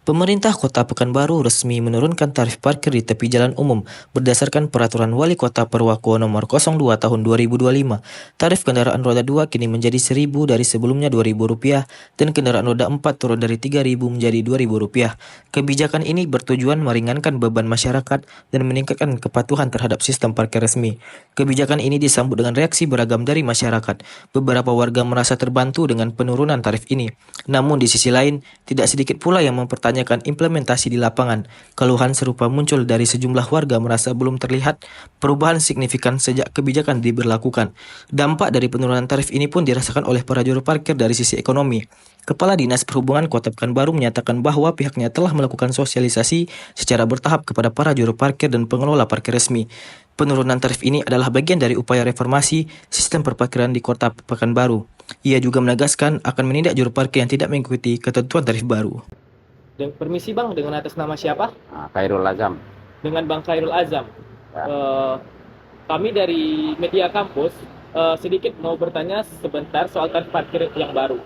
Pemerintah Kota Pekanbaru resmi menurunkan tarif parkir di tepi jalan umum berdasarkan Peraturan Wali Kota Purwaku Nomor 02 Tahun 2025. Tarif kendaraan roda 2 kini menjadi Rp1.000 dari sebelumnya Rp2.000 dan kendaraan roda 4 turun dari Rp3.000 menjadi Rp2.000. Kebijakan ini bertujuan meringankan beban masyarakat dan meningkatkan kepatuhan terhadap sistem parkir resmi. Kebijakan ini disambut dengan reaksi beragam dari masyarakat. Beberapa warga merasa terbantu dengan penurunan tarif ini. Namun di sisi lain, tidak sedikit pula yang mempertanyakan implementasi di lapangan. Keluhan serupa muncul dari sejumlah warga merasa belum terlihat perubahan signifikan sejak kebijakan diberlakukan. Dampak dari penurunan tarif ini pun dirasakan oleh para juru parkir dari sisi ekonomi. Kepala Dinas Perhubungan Kota Pekanbaru menyatakan bahwa pihaknya telah melakukan sosialisasi secara bertahap kepada para juru parkir dan pengelola parkir resmi. Penurunan tarif ini adalah bagian dari upaya reformasi sistem perparkiran di Kota Pekanbaru. Ia juga menegaskan akan menindak juru parkir yang tidak mengikuti ketentuan tarif baru. Permisi Bang, dengan atas nama siapa? Khairul Azam. Dengan Bang Khairul Azam. Ya. Kami dari Media Kampus sedikit mau bertanya sebentar soal tarif parkir yang baru.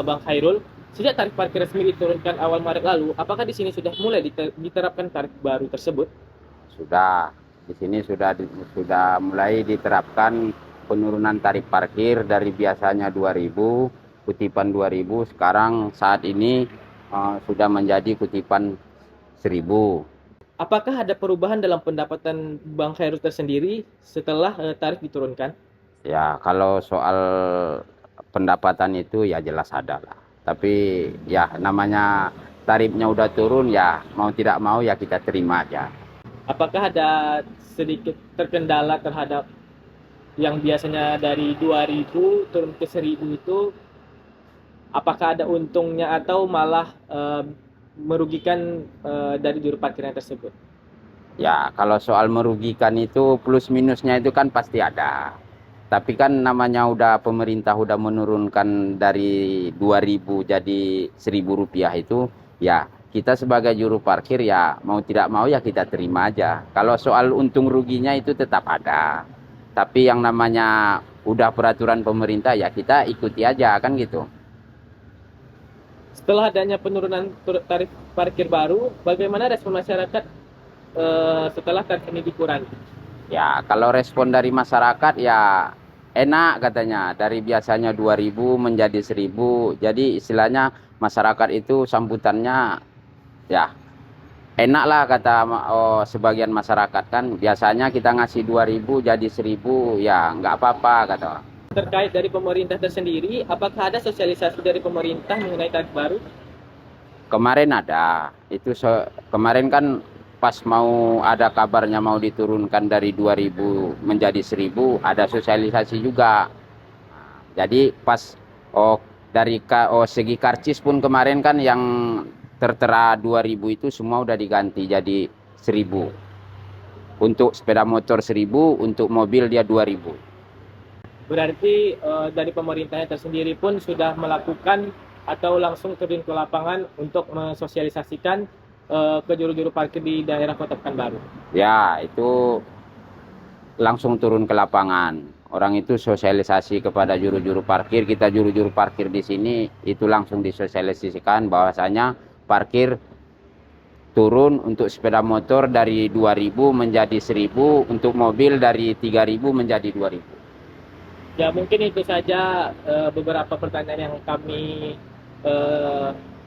Bang Khairul, sejak tarif parkir resmi diturunkan awal Maret lalu, apakah di sini sudah mulai diterapkan tarif baru tersebut? Sudah, di sini sudah mulai diterapkan penurunan tarif parkir dari biasanya 2.000, kutipan 2.000, sekarang saat ini sudah menjadi kutipan 1.000. Apakah ada perubahan dalam pendapatan Bang Khairul tersendiri setelah tarif diturunkan? Ya, kalau soal pendapatan itu ya jelas ada lah. Tapi ya namanya tarifnya udah turun, ya mau tidak mau ya kita terima aja. Apakah ada sedikit terkendala terhadap yang biasanya dari 2.000 turun ke 1.000 itu? Apakah ada untungnya atau malah merugikan dari juru parkirnya tersebut? Ya, kalau soal merugikan itu plus minusnya itu kan pasti ada. Tapi kan namanya udah pemerintah udah menurunkan dari 2.000 jadi Rp1.000 itu, ya kita sebagai juru parkir ya mau tidak mau ya kita terima aja. Kalau soal untung ruginya itu tetap ada. Tapi yang namanya udah peraturan pemerintah ya kita ikuti aja kan gitu. Setelah adanya penurunan tarif parkir baru, bagaimana respon masyarakat setelah tarif ini dikurangi? Ya, kalau respon dari masyarakat ya enak katanya. Dari biasanya 2.000 menjadi 1.000. Jadi istilahnya masyarakat itu sambutannya ya enak lah kata sebagian masyarakat kan. Biasanya kita ngasih 2.000 jadi 1.000 ya nggak apa-apa kata. Terkait dari pemerintah tersendiri, apakah ada sosialisasi dari pemerintah mengenai tarif baru? Kemarin ada. Kemarin kan pas mau ada kabarnya mau diturunkan dari 2.000 menjadi 1.000, ada sosialisasi juga. Jadi pas dari segi karcis pun kemarin kan yang tertera 2.000 itu semua udah diganti jadi 1.000. Untuk sepeda motor 1.000, untuk mobil dia 2.000. Berarti dari pemerintahnya tersendiri pun sudah melakukan atau langsung turun ke lapangan untuk mensosialisasikan ke juru-juru parkir di daerah Kota Pekanbaru. Ya, itu langsung turun ke lapangan. Orang itu sosialisasi kepada juru-juru parkir. Kita juru-juru parkir di sini itu langsung disosialisasikan bahwasanya parkir turun untuk sepeda motor dari 2.000 menjadi 1.000, untuk mobil dari 3.000 menjadi 2.000. Ya mungkin itu saja beberapa pertanyaan yang kami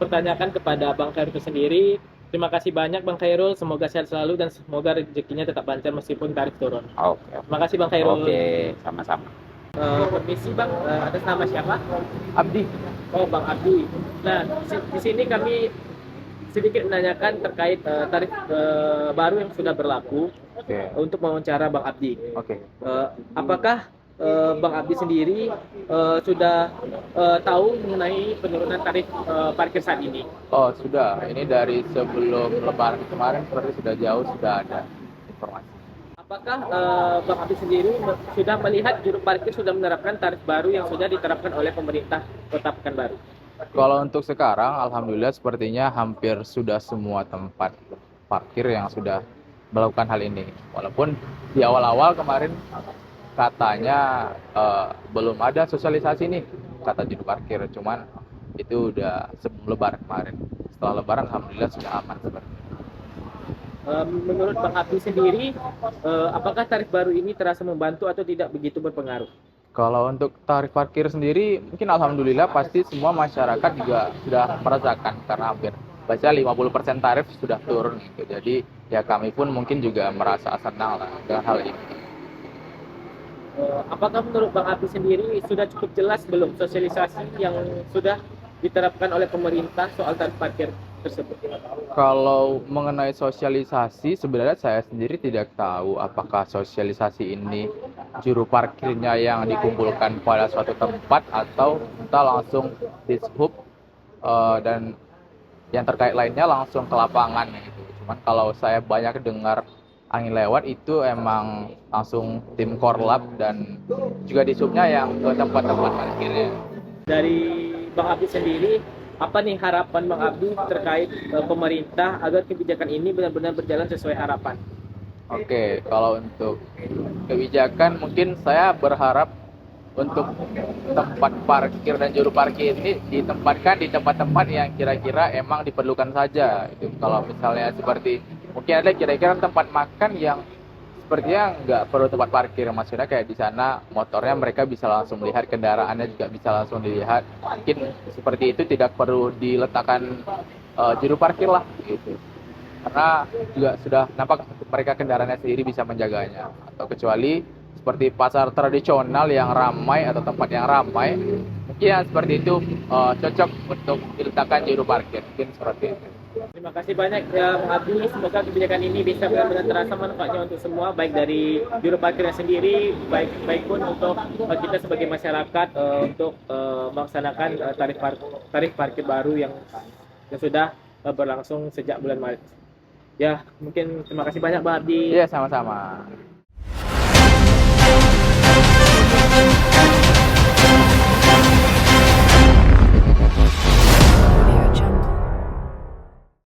pertanyakan kepada Bang Khairul itu sendiri. Terima kasih banyak Bang Khairul, semoga sehat selalu dan semoga rezekinya tetap lancar meskipun tarif turun. Oke. Terima kasih Bang Khairul. Oke, sama-sama. Permisi Bang, atas nama siapa? Abdi. Oh Bang Abdi. Nah di sini kami sedikit menanyakan terkait tarif baru yang sudah berlaku. Oke. Untuk mewawancara Bang Abdi. Oke. Apakah Bang Abdi sendiri sudah tahu mengenai penurunan tarif parkir saat ini? Oh sudah, ini dari sebelum Lebaran kemarin seperti sudah jauh sudah ada informasi. Apakah Bang Abdi sendiri sudah melihat juru parkir sudah menerapkan tarif baru yang sudah diterapkan oleh pemerintah Kota Pekanbaru? Kalau untuk sekarang, alhamdulillah sepertinya hampir sudah semua tempat parkir yang sudah melakukan hal ini. Walaupun di awal-awal kemarin katanya belum ada sosialisasi nih, kata juru parkir. Cuman itu udah sebelum Lebaran kemarin. setelah Lebaran alhamdulillah sudah aman seperti itu. Menurut Bang Abdi sendiri, apakah tarif baru ini terasa membantu atau tidak begitu berpengaruh? Kalau untuk tarif parkir sendiri, mungkin alhamdulillah pasti semua masyarakat juga sudah merasakan karena hampir baca 50% tarif sudah turun gitu. Jadi ya kami pun mungkin juga merasa senang lah dengan hal ini. Apakah menurut Bang Abdi sendiri sudah cukup jelas belum sosialisasi yang sudah diterapkan oleh pemerintah soal tarif parkir tersebut? Kalau mengenai sosialisasi, sebenarnya saya sendiri tidak tahu apakah sosialisasi ini juru parkirnya yang dikumpulkan pada suatu tempat atau kita langsung dishub dan yang terkait lainnya langsung ke lapangan gitu. Cuman kalau saya banyak dengar angin lewat itu emang langsung tim korlap dan juga dishubnya yang ke tempat-tempat parkirnya. Dari Bang Abdi sendiri, apa nih harapan Bang Abdi terkait pemerintah agar kebijakan ini benar-benar berjalan sesuai harapan? Oke, kalau untuk kebijakan mungkin saya berharap untuk tempat parkir dan juru parkir ini ditempatkan di tempat-tempat yang kira-kira emang diperlukan saja. Itu kalau misalnya seperti mungkin ada kira-kira tempat makan yang sepertinya nggak perlu tempat parkir, maksudnya kayak di sana motornya mereka bisa langsung melihat, kendaraannya juga bisa langsung dilihat. Mungkin seperti itu tidak perlu diletakkan juru parkir lah gitu. Karena juga sudah nampak mereka kendaraannya sendiri bisa menjaganya. Atau kecuali seperti pasar tradisional yang ramai atau tempat yang ramai, mungkin yang seperti itu cocok untuk diletakkan juru parkir, mungkin seperti itu. Terima kasih banyak ya Bang Abdi. Semoga kebijakan ini bisa benar-benar terasa manfaatnya untuk semua, baik dari juru parkirnya sendiri, baik pun untuk kita sebagai masyarakat untuk melaksanakan tarif parkir baru yang sudah berlangsung sejak bulan Maret. Ya, mungkin terima kasih banyak Bang Abdi. Iya, sama-sama.